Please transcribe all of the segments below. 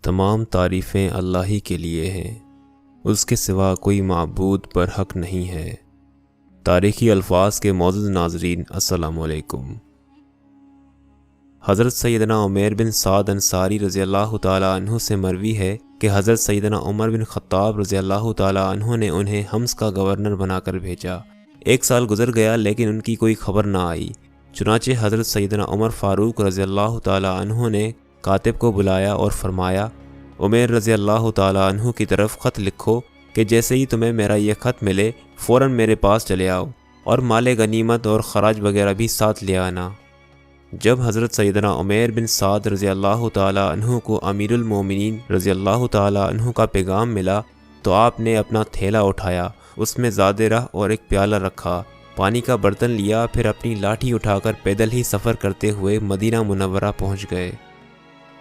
تمام تعریفیں اللہ ہی کے لیے ہیں، اس کے سوا کوئی معبود پر حق نہیں ہے۔ تاریخی الفاظ کے معزز ناظرین، السلام علیکم۔ حضرت سیدنا عمیر بن سعد انصاری رضی اللہ تعالیٰ عنہ سے مروی ہے کہ حضرت سیدنا عمر بن خطاب رضی اللہ تعالیٰ عنہ نے انہیں حمص کا گورنر بنا کر بھیجا۔ 1 سال گزر گیا لیکن ان کی کوئی خبر نہ آئی۔ چنانچہ حضرت سیدنا عمر فاروق رضی اللہ تعالیٰ عنہ نے کاتب کو بلایا اور فرمایا، عمیر رضی اللہ تعالیٰ عنہ کی طرف خط لکھو کہ جیسے ہی تمہیں میرا یہ خط ملے فوراً میرے پاس چلے آؤ اور مال غنیمت اور خراج وغیرہ بھی ساتھ لے آنا۔ جب حضرت سیدنا عمیر بن سعد رضی اللہ تعالیٰ عنہ کو امیر المومنین رضی اللہ تعالیٰ عنہ کا پیغام ملا تو آپ نے اپنا تھیلا اٹھایا، اس میں زاد رہ اور ایک پیالہ رکھا، پانی کا برتن لیا، پھر اپنی لاٹھی اٹھا کر پیدل ہی سفر کرتے ہوئے مدینہ منورہ پہنچ گئے۔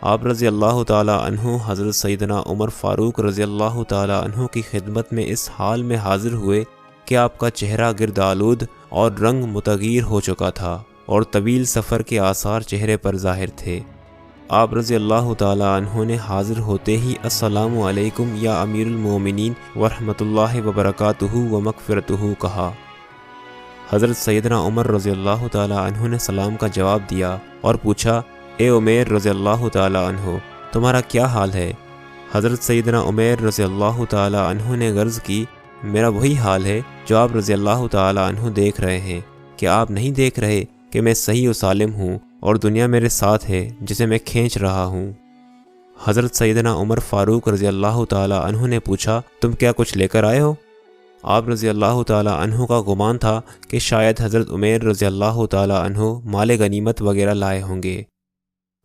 آپ رضی اللہ تعالیٰ عنہ حضرت سیدنا عمر فاروق رضی اللہ تعالیٰ عنہ کی خدمت میں اس حال میں حاضر ہوئے کہ آپ کا چہرہ گرد آلود اور رنگ متغیر ہو چکا تھا اور طویل سفر کے آثار چہرے پر ظاہر تھے۔ آپ رضی اللہ تعالیٰ عنہ نے حاضر ہوتے ہی السلام علیکم یا امیر المومنین ورحمۃ اللہ وبرکاتہ و مغفرتہ کہا۔ حضرت سیدنا عمر رضی اللہ تعالیٰ عنہ نے سلام کا جواب دیا اور پوچھا، اے عمیر رضی اللہ تعالیٰ عنہ، تمہارا کیا حال ہے؟ حضرت سیدنا عمیر رضی اللہ تعالیٰ عنہ نے غرض کی، میرا وہی حال ہے جو آپ رضی اللہ تعالیٰ عنہ دیکھ رہے ہیں۔ کیا آپ نہیں دیکھ رہے کہ میں صحیح و سالم ہوں اور دنیا میرے ساتھ ہے جسے میں کھینچ رہا ہوں؟ حضرت سیدنا عمر فاروق رضی اللہ تعالیٰ عنہ نے پوچھا، تم کیا کچھ لے کر آئے ہو؟ آپ رضی اللہ تعالیٰ عنہ کا گمان تھا کہ شاید حضرت عمیر رضی اللہ تعالیٰ عنہ مال غنیمت وغیرہ لائے ہوں گے۔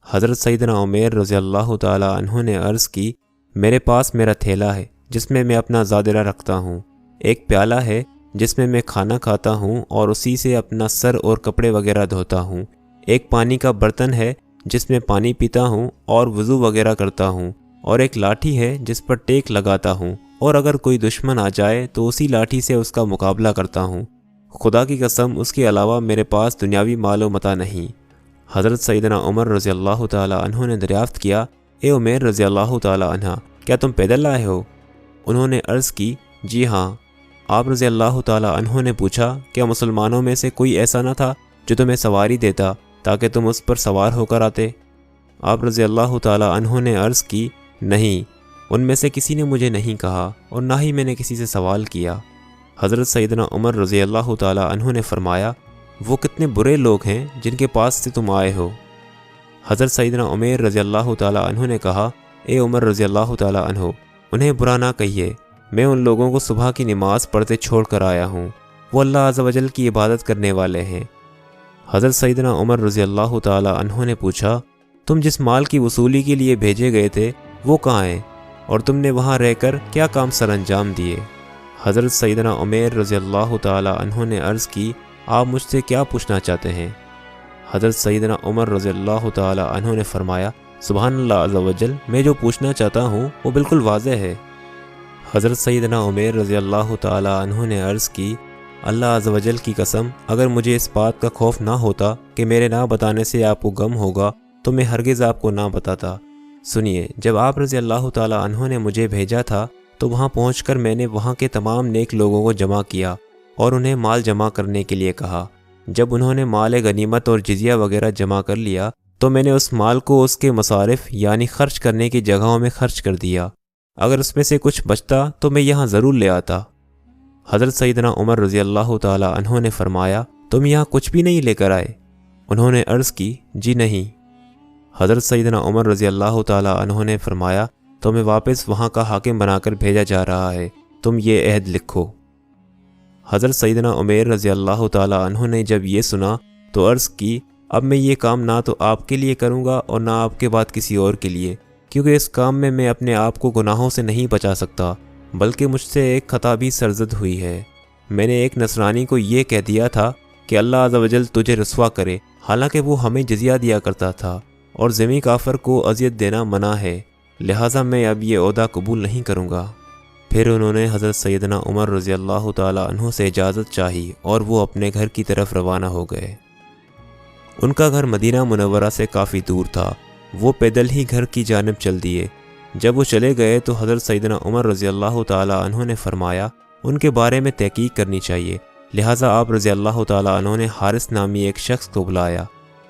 حضرت سیدنا عمیر رضی اللہ تعالیٰ عنہ نے عرض کی، میرے پاس میرا تھیلا ہے جس میں میں اپنا زادرہ رکھتا ہوں، ایک پیالہ ہے جس میں میں کھانا کھاتا ہوں اور اسی سے اپنا سر اور کپڑے وغیرہ دھوتا ہوں، ایک پانی کا برتن ہے جس میں پانی پیتا ہوں اور وضو وغیرہ کرتا ہوں، اور ایک لاٹھی ہے جس پر ٹیک لگاتا ہوں، اور اگر کوئی دشمن آ جائے تو اسی لاٹھی سے اس کا مقابلہ کرتا ہوں۔ خدا کی قسم اس کے علاوہ میرے پاس دنیاوی مال و متاع نہیں۔ حضرت سیدنا عمر رضی اللہ تعالیٰ عنہ نے دریافت کیا، اے عمیر رضی اللہ تعالیٰ عنہ، کیا تم پیدل لائے ہو؟ انہوں نے عرض کی، جی ہاں۔ آپ رضی اللہ تعالیٰ عنہ نے پوچھا، کیا مسلمانوں میں سے کوئی ایسا نہ تھا جو تمہیں سواری دیتا تاکہ تم اس پر سوار ہو کر آتے؟ آپ رضی اللہ تعالیٰ عنہ نے عرض کی، نہیں، ان میں سے کسی نے مجھے نہیں کہا اور نہ ہی میں نے کسی سے سوال کیا۔ حضرت سیدنا عمر رضی اللہ تعالیٰ عنہ نے فرمایا، وہ کتنے برے لوگ ہیں جن کے پاس سے تم آئے ہو۔ حضرت سیدنا عمیر رضی اللہ تعالیٰ عنہ نے کہا، اے عمر رضی اللہ تعالیٰ عنہ، انہیں برا نہ کہیے، میں ان لوگوں کو صبح کی نماز پڑھتے چھوڑ کر آیا ہوں، وہ اللہ عز و جل کی عبادت کرنے والے ہیں۔ حضرت سیدنا عمر رضی اللہ تعالیٰ عنہ نے پوچھا، تم جس مال کی وصولی کے لیے بھیجے گئے تھے وہ کہاں ہیں اور تم نے وہاں رہ کر کیا کام سر انجام دیے؟ حضرت سیدنا عمیر رضی اللہ تعالیٰ عنہ نے عرض کی، آپ مجھ سے کیا پوچھنا چاہتے ہیں؟ حضرت سیدنا عمر رضی اللہ تعالیٰ عنہ نے فرمایا، سبحان اللہ عز و جل، میں جو پوچھنا چاہتا ہوں وہ بالکل واضح ہے۔ حضرت سیدنا عمیر رضی اللہ تعالیٰ عنہ نے عرض کی، اللہ عز و جل کی قسم، اگر مجھے اس بات کا خوف نہ ہوتا کہ میرے نہ بتانے سے آپ کو غم ہوگا تو میں ہرگز آپ کو نہ بتاتا۔ سنیے، جب آپ رضی اللہ تعالیٰ عنہ نے مجھے بھیجا تھا تو وہاں پہنچ کر میں نے وہاں کے تمام نیک لوگوں کو جمع کیا اور انہیں مال جمع کرنے کے لیے کہا۔ جب انہوں نے مال غنیمت اور جزیہ وغیرہ جمع کر لیا تو میں نے اس مال کو اس کے مصارف یعنی خرچ کرنے کی جگہوں میں خرچ کر دیا، اگر اس میں سے کچھ بچتا تو میں یہاں ضرور لے آتا۔ حضرت سیدنا عمر رضی اللہ تعالیٰ عنہ نے فرمایا، تم یہاں کچھ بھی نہیں لے کر آئے؟ انہوں نے عرض کی، جی نہیں۔ حضرت سیدنا عمر رضی اللہ تعالیٰ عنہ نے فرمایا، تمہیں واپس وہاں کا حاکم بنا کر بھیجا جا رہا ہے، تم یہ عہد لکھو۔ حضرت سیدنا عمیر رضی اللہ تعالیٰ عنہ نے جب یہ سنا تو عرض کی، اب میں یہ کام نہ تو آپ کے لیے کروں گا اور نہ آپ کے بعد کسی اور کے لیے، کیونکہ اس کام میں اپنے آپ کو گناہوں سے نہیں بچا سکتا، بلکہ مجھ سے ایک خطا بھی سرزد ہوئی ہے۔ میں نے ایک نصرانی کو یہ کہہ دیا تھا کہ اللہ عز و جل تجھے رسوا کرے، حالانکہ وہ ہمیں جزیہ دیا کرتا تھا اور ذمی کافر کو اذیت دینا منع ہے، لہٰذا میں اب یہ عہدہ قبول نہیں کروں گا۔ پھر انہوں نے حضرت سیدنا عمر رضی اللہ تعالیٰ عنہ سے اجازت چاہی اور وہ اپنے گھر کی طرف روانہ ہو گئے۔ ان کا گھر مدینہ منورہ سے کافی دور تھا، وہ پیدل ہی گھر کی جانب چل دیے۔ جب وہ چلے گئے تو حضرت سیدنا عمر رضی اللہ تعالیٰ عنہ نے فرمایا ان کے بارے میں تحقیق کرنی چاہیے، لہٰذا آپ رضی اللہ تعالیٰ عنہ نے حارث نامی ایک شخص کو بلایا،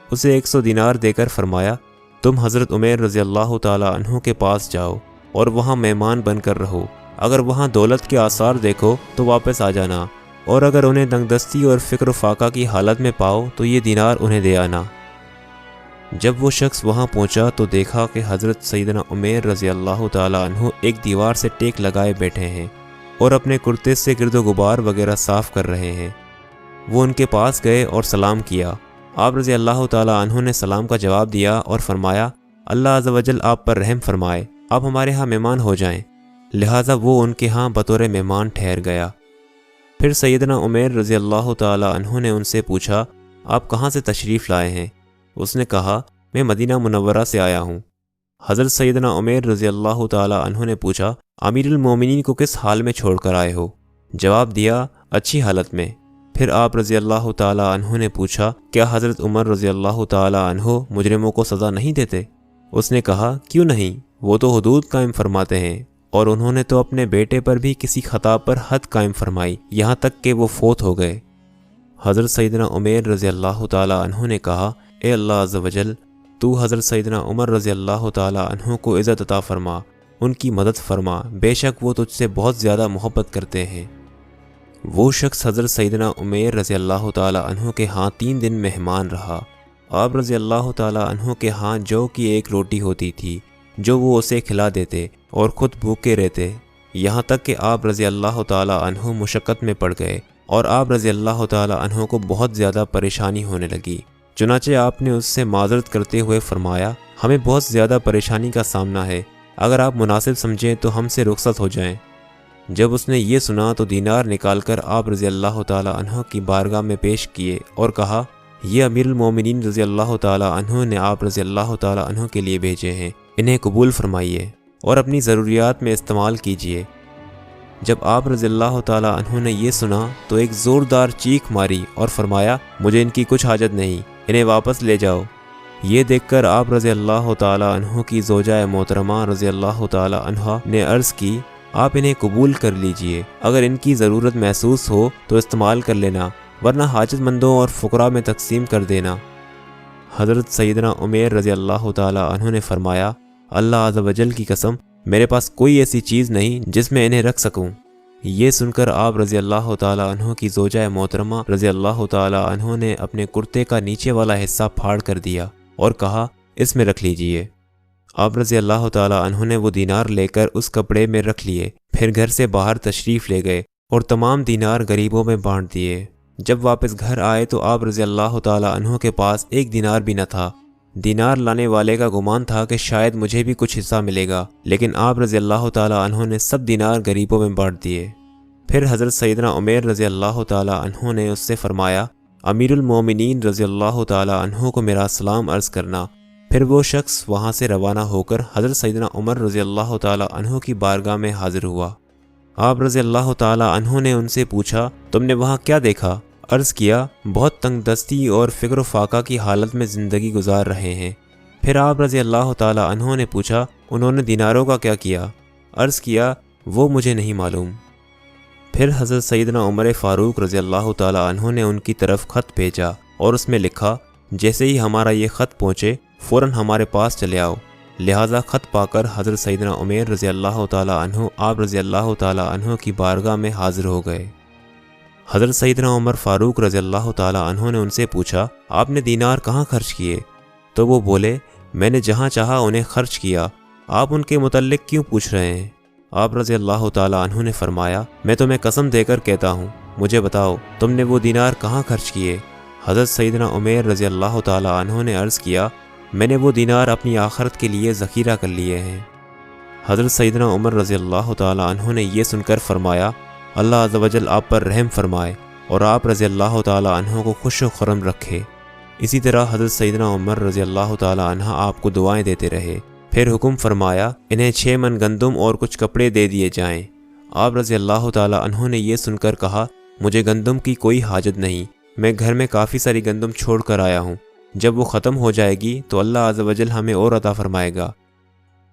اسے 100 دینار دے کر فرمایا تم حضرت عمیر رضی اللہ تعالیٰ عنہ کے پاس جاؤ اور وہاں مہمان بن کر رہو، اگر وہاں دولت کے آثار دیکھو تو واپس آ جانا، اور اگر انہیں تنگ دستی اور فکر و فاقہ کی حالت میں پاؤ تو یہ دینار انہیں دے آنا۔ جب وہ شخص وہاں پہنچا تو دیکھا کہ حضرت سیدنا عمیر رضی اللہ تعالیٰ عنہ ایک دیوار سے ٹیک لگائے بیٹھے ہیں اور اپنے کرتے سے گرد و غبار وغیرہ صاف کر رہے ہیں۔ وہ ان کے پاس گئے اور سلام کیا، آپ رضی اللہ تعالیٰ عنہ نے سلام کا جواب دیا اور فرمایا اللہ عز و جل آپ پر رحم فرمائے، آپ ہمارے ہاں مہمان ہو جائیں، لہٰذا وہ ان کے ہاں بطور مہمان ٹھہر گیا۔ پھر سیدنا عمیر رضی اللہ تعالیٰ عنہ نے ان سے پوچھا آپ کہاں سے تشریف لائے ہیں؟ اس نے کہا میں مدینہ منورہ سے آیا ہوں۔ حضرت سیدنا عمیر رضی اللہ تعالیٰ عنہ نے پوچھا امیر المومنین کو کس حال میں چھوڑ کر آئے ہو؟ جواب دیا اچھی حالت میں۔ پھر آپ رضی اللہ تعالیٰ عنہ نے پوچھا کیا حضرت عمر رضی اللہ تعالیٰ عنہ مجرموں کو سزا نہیں دیتے؟ اس نے کہا کیوں نہیں، وہ تو حدود قائم فرماتے ہیں، اور انہوں نے تو اپنے بیٹے پر بھی کسی خطا پر حد قائم فرمائی یہاں تک کہ وہ فوت ہو گئے۔ حضرت سیدنا عمیر رضی اللہ تعالیٰ عنہ نے کہا اے اللہ عز و جل تو حضرت سیدنا عمر رضی اللہ تعالیٰ عنہ کو عزت عطا فرما، ان کی مدد فرما، بے شک وہ تجھ سے بہت زیادہ محبت کرتے ہیں۔ وہ شخص حضرت سیدنا عمیر رضی اللہ تعالیٰ عنہ کے ہاں 3 دن مہمان رہا۔ آپ رضی اللہ تعالیٰ عنہ کے ہاں جو کی ایک روٹی ہوتی تھی جو وہ اسے کھلا دیتے اور خود بھوکے رہتے، یہاں تک کہ آپ رضی اللہ تعالیٰ عنہ مشقت میں پڑ گئے اور آپ رضی اللہ تعالیٰ عنہ کو بہت زیادہ پریشانی ہونے لگی۔ چنانچہ آپ نے اس سے معذرت کرتے ہوئے فرمایا ہمیں بہت زیادہ پریشانی کا سامنا ہے، اگر آپ مناسب سمجھیں تو ہم سے رخصت ہو جائیں۔ جب اس نے یہ سنا تو دینار نکال کر آپ رضی اللہ تعالیٰ عنہ کی بارگاہ میں پیش کیے اور کہا یہ امیر المومنین رضی اللہ تعالیٰ عنہ نے آپ رضی اللہ تعالیٰ عنہ کے لیے بھیجے ہیں، انہیں قبول فرمائیے اور اپنی ضروریات میں استعمال کیجیے۔ جب آپ رضی اللہ تعالیٰ عنہ نے یہ سنا تو ایک زوردار چیخ ماری اور فرمایا مجھے ان کی کچھ حاجت نہیں، انہیں واپس لے جاؤ۔ یہ دیکھ کر آپ رضی اللہ تعالیٰ عنہ کی زوجہ محترمہ رضی اللہ تعالیٰ عنہ نے عرض کی آپ انہیں قبول کر لیجئے، اگر ان کی ضرورت محسوس ہو تو استعمال کر لینا، ورنہ حاجت مندوں اور فقراء میں تقسیم کر دینا۔ حضرت سیدنا عمیر رضی اللہ تعالیٰ عنہ نے فرمایا اللہ عز و جل کی قسم میرے پاس کوئی ایسی چیز نہیں جس میں انہیں رکھ سکوں۔ یہ سن کر آپ رضی اللہ تعالیٰ عنہ کی زوجہ محترمہ رضی اللہ تعالیٰ عنہ نے اپنے کرتے کا نیچے والا حصہ پھاڑ کر دیا اور کہا اس میں رکھ لیجئے۔ آپ رضی اللہ تعالیٰ عنہ نے وہ دینار لے کر اس کپڑے میں رکھ لیے، پھر گھر سے باہر تشریف لے گئے اور تمام دینار غریبوں میں بانٹ دیے۔ جب واپس گھر آئے تو آپ رضی اللہ تعالیٰ عنہ کے پاس 1 دینار بھی نہ تھا۔ دینار لانے والے کا گمان تھا کہ شاید مجھے بھی کچھ حصہ ملے گا، لیکن آپ رضی اللہ تعالیٰ عنہ نے سب دینار غریبوں میں بانٹ دیے۔ پھر حضرت سیدنا عمیر رضی اللہ تعالیٰ عنہ نے اس سے فرمایا امیر المومنین رضی اللہ تعالیٰ عنہ کو میرا سلام عرض کرنا۔ پھر وہ شخص وہاں سے روانہ ہو کر حضرت سیدنا عمر رضی اللہ تعالیٰ عنہ کی بارگاہ میں حاضر ہوا۔ آپ رضی اللہ تعالیٰ عنہ نے ان سے پوچھا تم نے وہاں کیا دیکھا؟ عرض کیا بہت تنگ دستی اور فکر و فاقہ کی حالت میں زندگی گزار رہے ہیں۔ پھر آپ رضی اللہ تعالیٰ عنہ نے پوچھا انہوں نے دیناروں کا کیا کیا؟ عرض کیا وہ مجھے نہیں معلوم۔ پھر حضرت سیدنا عمر فاروق رضی اللہ تعالیٰ عنہ نے ان کی طرف خط بھیجا اور اس میں لکھا جیسے ہی ہمارا یہ خط پہنچے فوراً ہمارے پاس چلے آؤ۔ لہٰذا خط پا کر حضرت سیدنا عمیر رضی اللہ تعالیٰ عنہ آپ رضی اللہ تعالیٰ عنہ کی بارگاہ میں حاضر ہو گئے۔ حضرت سیدنا عمر فاروق رضی اللہ تعالیٰ عنہ نے ان سے پوچھا آپ نے دینار کہاں خرچ کیے؟ تو وہ بولے میں نے جہاں چاہا انہیں خرچ کیا، آپ ان کے متعلق کیوں پوچھ رہے ہیں؟ آپ رضی اللہ تعالیٰ عنہ نے فرمایا میں تمہیں قسم دے کر کہتا ہوں مجھے بتاؤ تم نے وہ دینار کہاں خرچ کیے؟ حضرت سیدنا عمیر رضی اللہ تعالیٰ عنہ نے عرض کیا میں نے وہ دینار اپنی آخرت کے لیے ذخیرہ کر لیے ہیں۔ حضرت سیدنا عمر رضی اللہ تعالیٰ عنہ نے یہ سن کر فرمایا اللہ عز و جل آپ پر رحم فرمائے اور آپ رضی اللہ تعالیٰ عنہ کو خوش و خرم رکھے۔ اسی طرح حضرت سیدنا عمر رضی اللہ تعالیٰ عنہ آپ کو دعائیں دیتے رہے۔ پھر حکم فرمایا انہیں 6 من گندم اور کچھ کپڑے دے دیے جائیں۔ آپ رضی اللہ تعالیٰ عنہ نے یہ سن کر کہا مجھے گندم کی کوئی حاجت نہیں، میں گھر میں کافی ساری گندم چھوڑ کر آیا ہوں، جب وہ ختم ہو جائے گی تو اللہ عز و جل ہمیں اور عطا فرمائے گا۔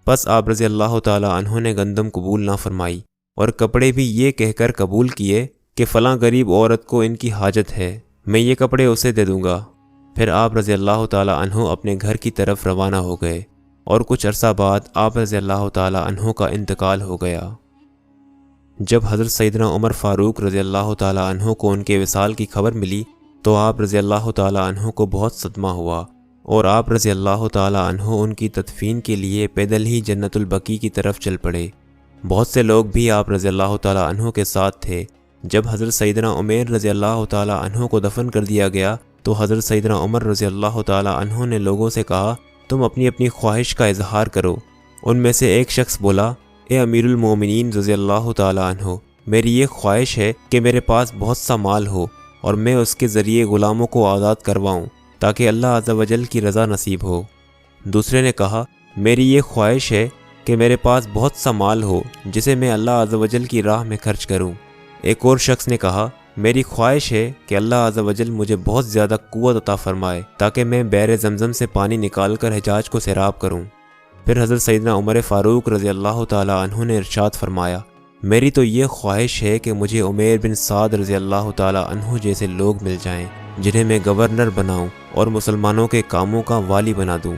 پس آپ رضی اللہ تعالیٰ عنہ نے گندم قبول نہ فرمائی اور کپڑے بھی یہ کہہ کر قبول کیے کہ فلاں غریب عورت کو ان کی حاجت ہے، میں یہ کپڑے اسے دے دوں گا۔ پھر آپ رضی اللہ تعالیٰ عنہ اپنے گھر کی طرف روانہ ہو گئے اور کچھ عرصہ بعد آپ رضی اللہ تعالیٰ عنہ کا انتقال ہو گیا۔ جب حضرت سیدنا عمر فاروق رضی اللہ تعالیٰ عنہ کو ان کے وصال کی خبر ملی تو آپ رضی اللہ تعالیٰ عنہ کو بہت صدمہ ہوا اور آپ رضی اللہ تعالیٰ عنہ ان کی تدفین کے لیے پیدل ہی جنت البقیع کی طرف چل پڑے۔ بہت سے لوگ بھی آپ رضی اللہ تعالیٰ عنہ کے ساتھ تھے۔ جب حضرت سیدنا عمیر رضی اللہ تعالیٰ عنہ کو دفن کر دیا گیا تو حضرت سیدنا عمر رضی اللہ تعالیٰ عنہ نے لوگوں سے کہا، تم اپنی اپنی خواہش کا اظہار کرو۔ ان میں سے ایک شخص بولا، اے امیر المومنین رضی اللہ تعالیٰ عنہ، میری یہ خواہش ہے کہ میرے پاس بہت سا مال ہو اور میں اس کے ذریعے غلاموں کو آزاد کرواؤں تاکہ اللہ عز و جل کی رضا نصیب ہو۔ دوسرے نے کہا، میری یہ خواہش ہے کہ میرے پاس بہت سا مال ہو جسے میں اللہ عز و جل کی راہ میں خرچ کروں۔ ایک اور شخص نے کہا، میری خواہش ہے کہ اللہ عز و جل مجھے بہت زیادہ قوت عطا فرمائے تاکہ میں بحر زمزم سے پانی نکال کر حجاج کو سیراب کروں۔ پھر حضرت سیدنا عمر فاروق رضی اللہ تعالیٰ عنہ نے ارشاد فرمایا، میری تو یہ خواہش ہے کہ مجھے عمیر بن سعد رضی اللہ تعالیٰ عنہ جیسے لوگ مل جائیں جنہیں میں گورنر بناؤں اور مسلمانوں کے کاموں کا والی بنا دوں۔